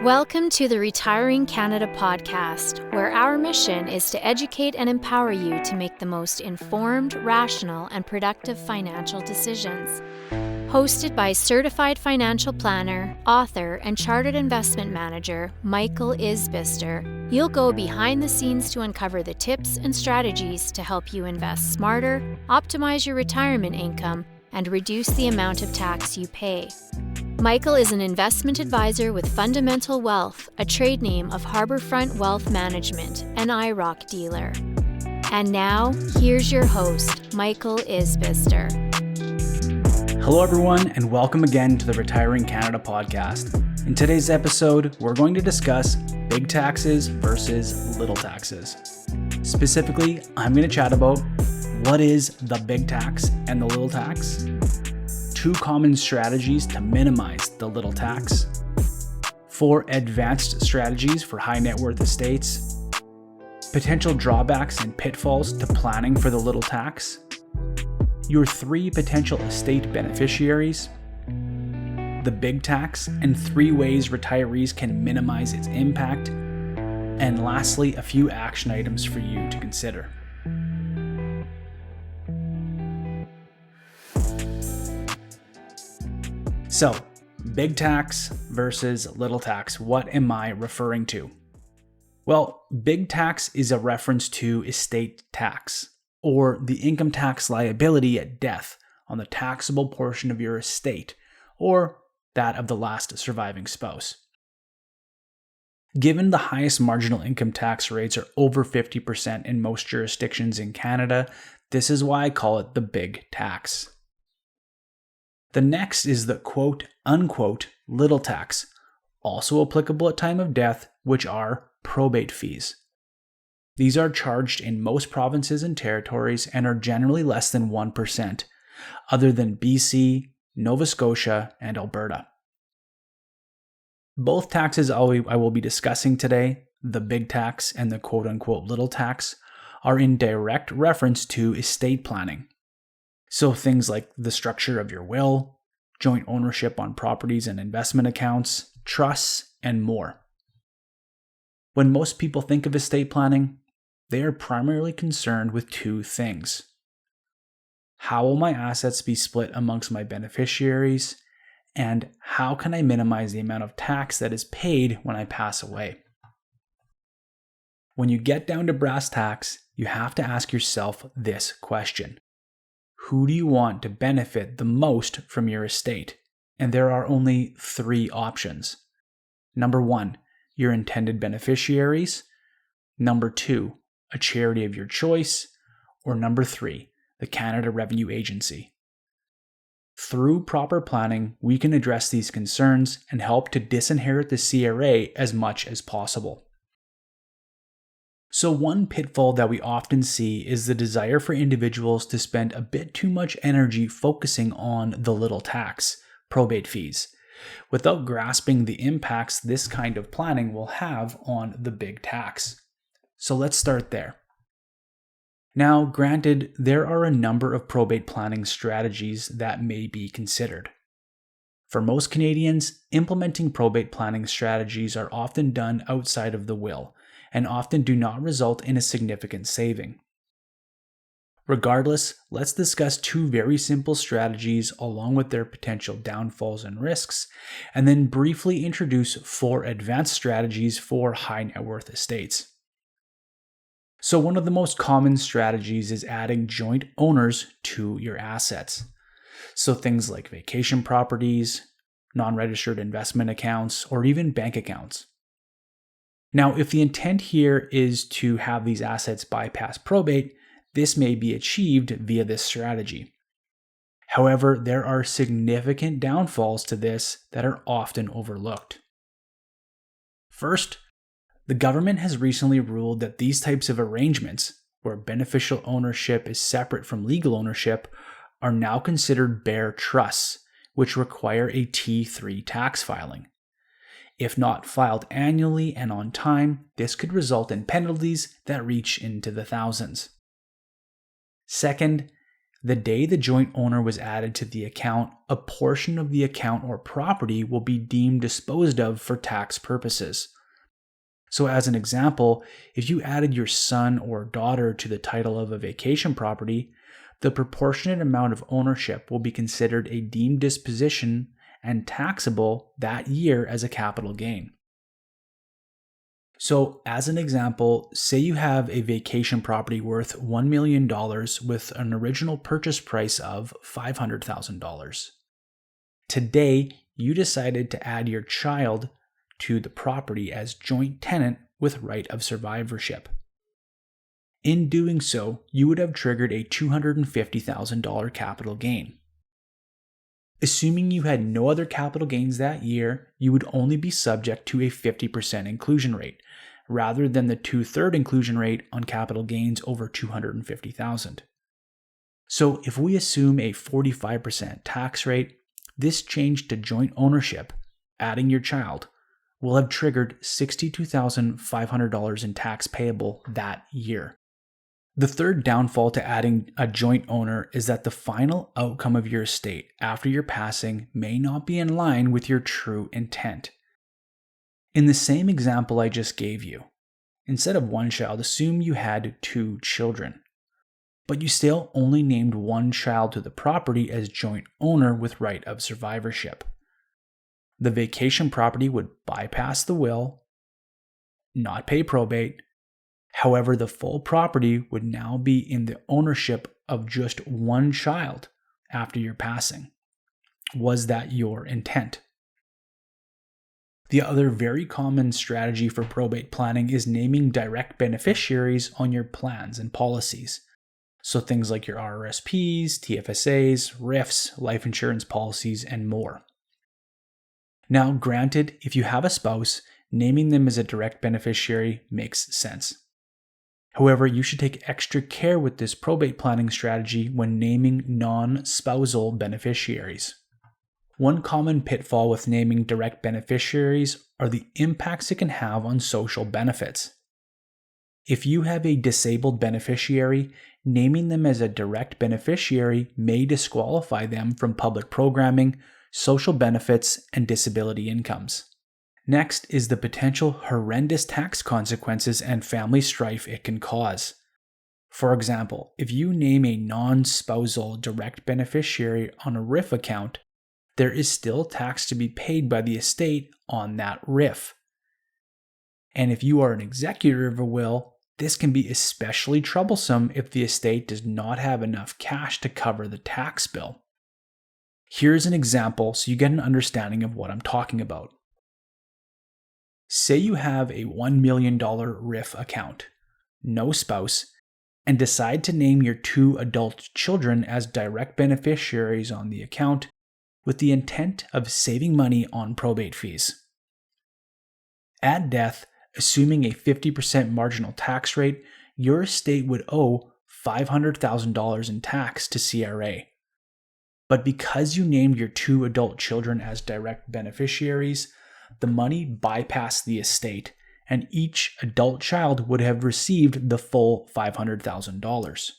Welcome to the Retiring Canada podcast, where our mission is to educate and empower you to make the most informed, rational, and productive financial decisions. Hosted by certified financial planner, author, and chartered investment manager Michael Isbister, you'll go behind the scenes to uncover the tips and strategies to help you invest smarter, optimize your retirement income, and reduce the amount of tax you pay. Michael is an investment advisor with Fundamental Wealth, a trade name of Harbourfront Wealth Management, an IROC dealer. And now, here's your host, Michael Isbister. Hello everyone, and welcome again to the Retiring Canada podcast. In today's episode, we're going to discuss big taxes versus little taxes. Specifically, I'm going to chat about what is the big tax and the little tax, 2 common strategies to minimize the little tax, 4 advanced strategies for high net worth estates, potential drawbacks and pitfalls to planning for the little tax, your 3 potential estate beneficiaries, the big tax, and 3 ways retirees can minimize its impact, and lastly, a few action items for you to consider. So, big tax versus little tax, what am I referring to? Well, big tax is a reference to estate tax, or the income tax liability at death on the taxable portion of your estate, or that of the last surviving spouse. Given the highest marginal income tax rates are over 50% in most jurisdictions in Canada, this is why I call it the big tax. The next is the quote-unquote little tax, also applicable at time of death, which are probate fees. These are charged in most provinces and territories and are generally less than 1%, other than BC, Nova Scotia, and Alberta. Both taxes I will be discussing today, the big tax and the quote-unquote little tax, are in direct reference to estate planning. So things like the structure of your will, joint ownership on properties and investment accounts, trusts, and more. When most people think of estate planning, they are primarily concerned with 2 things. How will my assets be split amongst my beneficiaries? And how can I minimize the amount of tax that is paid when I pass away? When you get down to brass tacks, you have to ask yourself this question. Who do you want to benefit the most from your estate? And there are only 3 options. Number 1, your intended beneficiaries. Number 2, a charity of your choice. Or number 3, the Canada Revenue Agency. Through proper planning, we can address these concerns and help to disinherit the CRA as much as possible. So one pitfall that we often see is the desire for individuals to spend a bit too much energy focusing on the little tax, probate fees, without grasping the impacts this kind of planning will have on the big tax. So let's start there. Now, granted, there are a number of probate planning strategies that may be considered. For most Canadians, implementing probate planning strategies are often done outside of the will, and often do not result in a significant saving. Regardless, let's discuss 2 very simple strategies along with their potential downfalls and risks, and then briefly introduce 4 advanced strategies for high net worth estates. So one of the most common strategies is adding joint owners to your assets. So things like vacation properties, non-registered investment accounts, or even bank accounts. Now, if the intent here is to have these assets bypass probate, this may be achieved via this strategy. However, there are significant downfalls to this that are often overlooked. First, the government has recently ruled that these types of arrangements, where beneficial ownership is separate from legal ownership, are now considered bare trusts, which require a T3 tax filing. If not filed annually and on time, this could result in penalties that reach into the thousands. Second, The day the joint owner was added to the account, a portion of the account or property will be deemed disposed of for tax purposes. So as an example, if you added your son or daughter to the title of a vacation property, the proportionate amount of ownership will be considered a deemed disposition and taxable that year as a capital gain. So as an example, say you have a vacation property worth $1 million with an original purchase price of $500,000. Today, you decided to add your child to the property as joint tenant with right of survivorship. In doing so, you would have triggered a $250,000 capital gain. Assuming you had no other capital gains that year, you would only be subject to a 50% inclusion rate, rather than the 2/3 inclusion rate on capital gains over $250,000. So if we assume a 45% tax rate, this change to joint ownership, adding your child, will have triggered $62,500 in tax payable that year. The third downfall to adding a joint owner is that the final outcome of your estate after your passing may not be in line with your true intent. In the same example I just gave you, instead of one child, assume you had 2 children, but you still only named one child to the property as joint owner with right of survivorship. The vacation property would bypass the will, not pay probate. However, the full property would now be in the ownership of just one child after your passing. Was that your intent? The other very common strategy for probate planning is naming direct beneficiaries on your plans and policies. So things like your RRSPs, TFSAs, RIFs, life insurance policies, and more. Now, granted, if you have a spouse, naming them as a direct beneficiary makes sense. However, you should take extra care with this probate planning strategy when naming non-spousal beneficiaries. One common pitfall with naming direct beneficiaries are the impacts it can have on social benefits. If you have a disabled beneficiary, naming them as a direct beneficiary may disqualify them from public programming, social benefits, and disability incomes. Next is the potential horrendous tax consequences and family strife it can cause. For example, if you name a non-spousal direct beneficiary on a RIF account, there is still tax to be paid by the estate on that RIF. And if you are an executor of a will, this can be especially troublesome if the estate does not have enough cash to cover the tax bill. Here's an example so you get an understanding of what I'm talking about. Say you have a $1 million RIF account, no spouse, and decide to name your 2 adult children as direct beneficiaries on the account with the intent of saving money on probate fees. At death, assuming a 50% marginal tax rate, your estate would owe $500,000 in tax to CRA. But because you named your 2 adult children as direct beneficiaries, the money bypassed the estate, and each adult child would have received the full $500,000.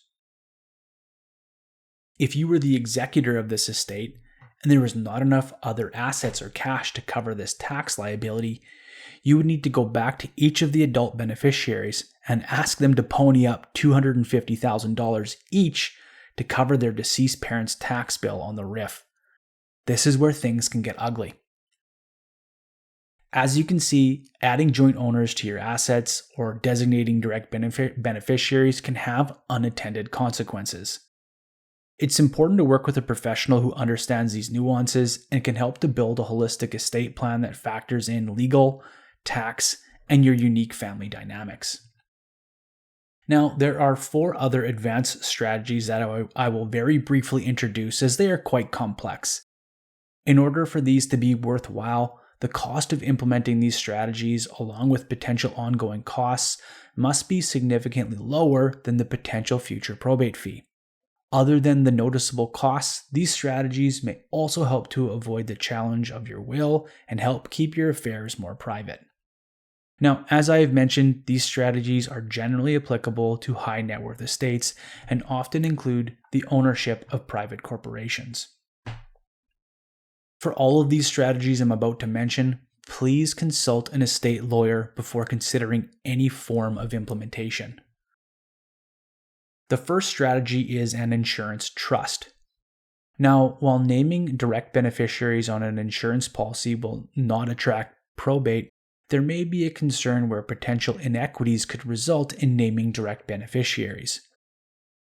If you were the executor of this estate, and there was not enough other assets or cash to cover this tax liability, you would need to go back to each of the adult beneficiaries and ask them to pony up $250,000 each to cover their deceased parent's tax bill on the RIF. This is where things can get ugly. As you can see, adding joint owners to your assets or designating direct beneficiaries can have unintended consequences. It's important to work with a professional who understands these nuances and can help to build a holistic estate plan that factors in legal, tax, and your unique family dynamics. Now, there are 4 other advanced strategies that I will very briefly introduce as they are quite complex. In order for these to be worthwhile, the cost of implementing these strategies, along with potential ongoing costs, must be significantly lower than the potential future probate fee. Other than the noticeable costs, these strategies may also help to avoid the challenge of your will and help keep your affairs more private. Now, as I have mentioned, these strategies are generally applicable to high net worth estates and often include the ownership of private corporations. For all of these strategies I'm about to mention, please consult an estate lawyer before considering any form of implementation. The first strategy is an insurance trust. Now, while naming direct beneficiaries on an insurance policy will not attract probate, there may be a concern where potential inequities could result in naming direct beneficiaries.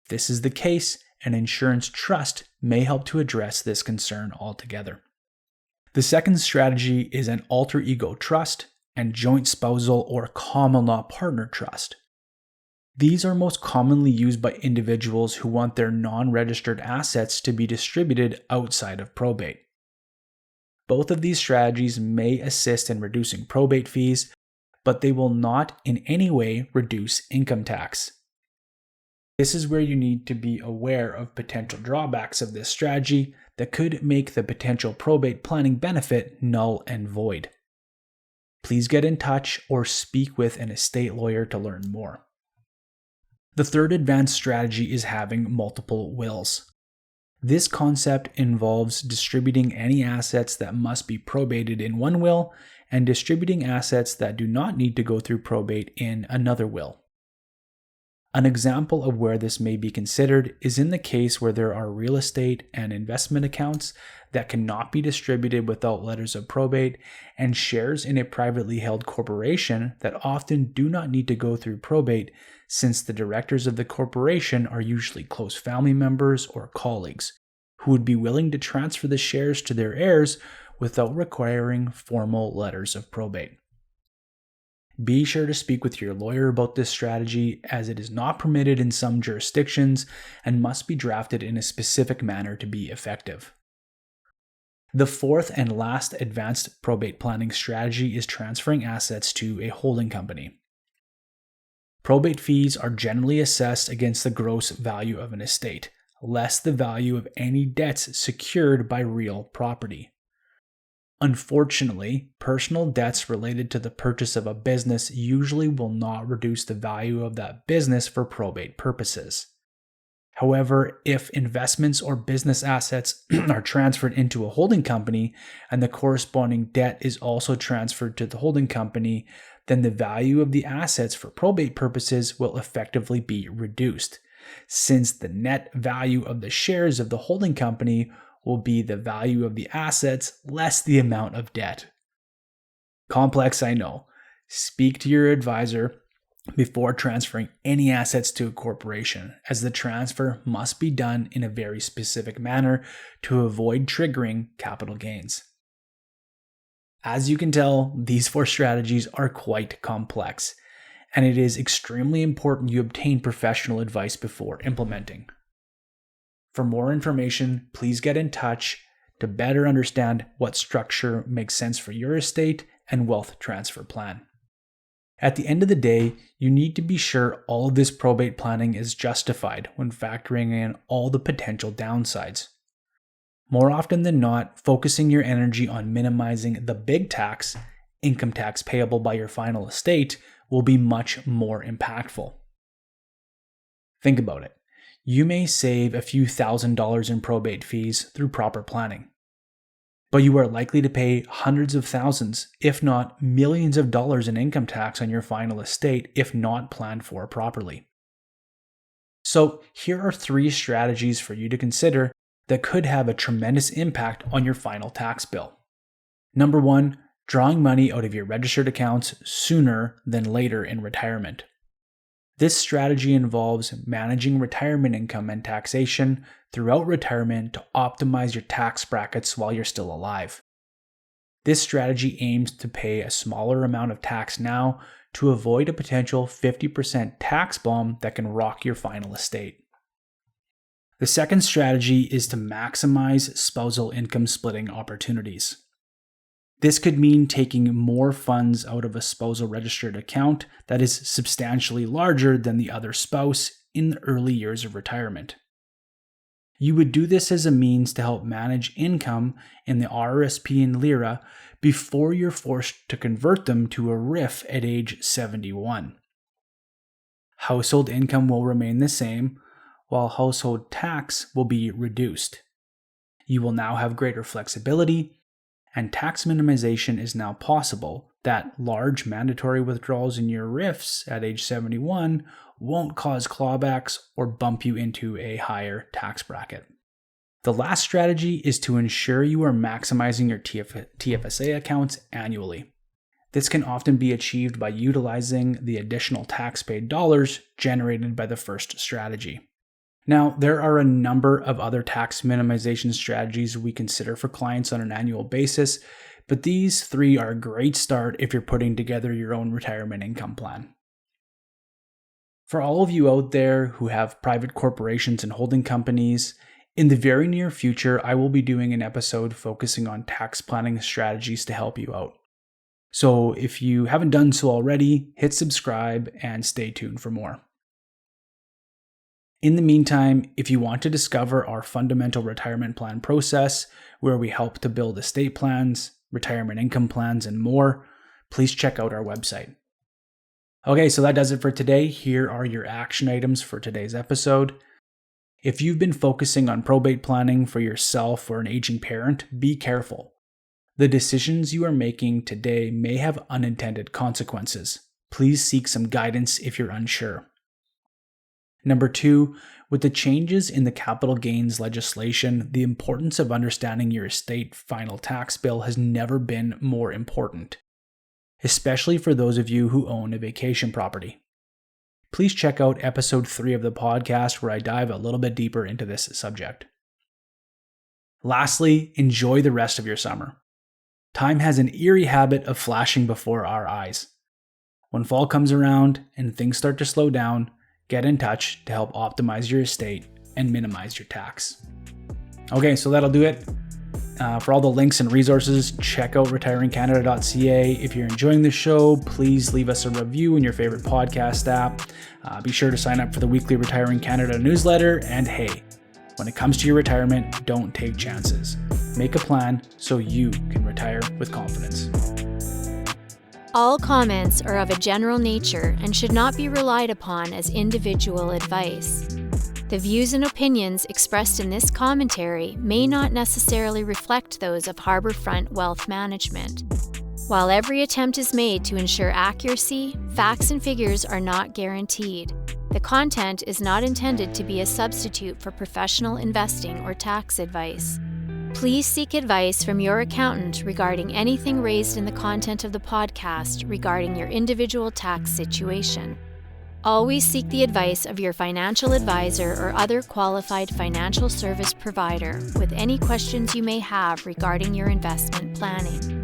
If this is the case, an insurance trust may help to address this concern altogether. The second strategy is an alter ego trust and joint spousal or common law partner trust. These are most commonly used by individuals who want their non-registered assets to be distributed outside of probate. Both of these strategies may assist in reducing probate fees, but they will not in any way reduce income tax. This is where you need to be aware of potential drawbacks of this strategy that could make the potential probate planning benefit null and void. Please get in touch or speak with an estate lawyer to learn more. The third advanced strategy is having multiple wills. This concept involves distributing any assets that must be probated in one will and distributing assets that do not need to go through probate in another will. An example of where this may be considered is in the case where there are real estate and investment accounts that cannot be distributed without letters of probate and shares in a privately held corporation that often do not need to go through probate since the directors of the corporation are usually close family members or colleagues who would be willing to transfer the shares to their heirs without requiring formal letters of probate. Be sure to speak with your lawyer about this strategy as it is not permitted in some jurisdictions and must be drafted in a specific manner to be effective. The fourth and last advanced probate planning strategy is transferring assets to a holding company. Probate fees are generally assessed against the gross value of an estate, less the value of any debts secured by real property. Unfortunately, personal debts related to the purchase of a business usually will not reduce the value of that business for probate purposes. However, if investments or business assets are transferred into a holding company and the corresponding debt is also transferred to the holding company, then the value of the assets for probate purposes will effectively be reduced, since the net value of the shares of the holding company will be the value of the assets less the amount of debt. Complex, I know. Speak to your advisor before transferring any assets to a corporation, as the transfer must be done in a very specific manner to avoid triggering capital gains. As you can tell, these four strategies are quite complex, and it is extremely important you obtain professional advice before implementing. For more information, please get in touch to better understand what structure makes sense for your estate and wealth transfer plan. At the end of the day, you need to be sure all of this probate planning is justified when factoring in all the potential downsides. More often than not, focusing your energy on minimizing the big tax, income tax payable by your final estate, will be much more impactful. Think about it. You may save a few $1,000s in probate fees through proper planning, but you are likely to pay hundreds of thousands, if not millions of dollars in income tax on your final estate if not planned for properly. So here are 3 strategies for you to consider that could have a tremendous impact on your final tax bill. Number 1, drawing money out of your registered accounts sooner than later in retirement. This strategy involves managing retirement income and taxation throughout retirement to optimize your tax brackets while you're still alive. This strategy aims to pay a smaller amount of tax now to avoid a potential 50% tax bomb that can rock your final estate. The second strategy is to maximize spousal income splitting opportunities. This could mean taking more funds out of a spousal registered account that is substantially larger than the other spouse in the early years of retirement. You would do this as a means to help manage income in the RRSP and LIRA before you're forced to convert them to a RIF at age 71. Household income will remain the same, while household tax will be reduced. You will now have greater flexibility, and tax minimization is now possible, that large mandatory withdrawals in your RIFs at age 71 won't cause clawbacks or bump you into a higher tax bracket. The last strategy is to ensure you are maximizing your TFSA accounts annually. This can often be achieved by utilizing the additional tax-paid dollars generated by the first strategy. Now, there are a number of other tax minimization strategies we consider for clients on an annual basis, but these 3 are a great start if you're putting together your own retirement income plan. For all of you out there who have private corporations and holding companies, in the very near future, I will be doing an episode focusing on tax planning strategies to help you out. So if you haven't done so already, hit subscribe and stay tuned for more. In the meantime, if you want to discover our fundamental retirement plan process, where we help to build estate plans, retirement income plans, and more, please check out our website. Okay, so that does it for today. Here are your action items for today's episode. If you've been focusing on probate planning for yourself or an aging parent, be careful. The decisions you are making today may have unintended consequences. Please seek some guidance if you're unsure. Number 2, with the changes in the capital gains legislation, the importance of understanding your estate final tax bill has never been more important, especially for those of you who own a vacation property. Please check out episode 3 of the podcast where I dive a little bit deeper into this subject. Lastly, enjoy the rest of your summer. Time has an eerie habit of flashing before our eyes. When fall comes around and things start to slow down, get in touch to help optimize your estate and minimize your tax. Okay, so that'll do it. For all the links and resources, check out retiringcanada.ca. If you're enjoying the show, please leave us a review in your favorite podcast app. Be sure to sign up for the weekly Retiring Canada newsletter. And hey, when it comes to your retirement, don't take chances. Make a plan so you can retire with confidence. All comments are of a general nature and should not be relied upon as individual advice. The views and opinions expressed in this commentary may not necessarily reflect those of Harbourfront Wealth Management. While every attempt is made to ensure accuracy, facts and figures are not guaranteed. The content is not intended to be a substitute for professional investing or tax advice. Please seek advice from your accountant regarding anything raised in the content of the podcast regarding your individual tax situation. Always seek the advice of your financial advisor or other qualified financial service provider with any questions you may have regarding your investment planning.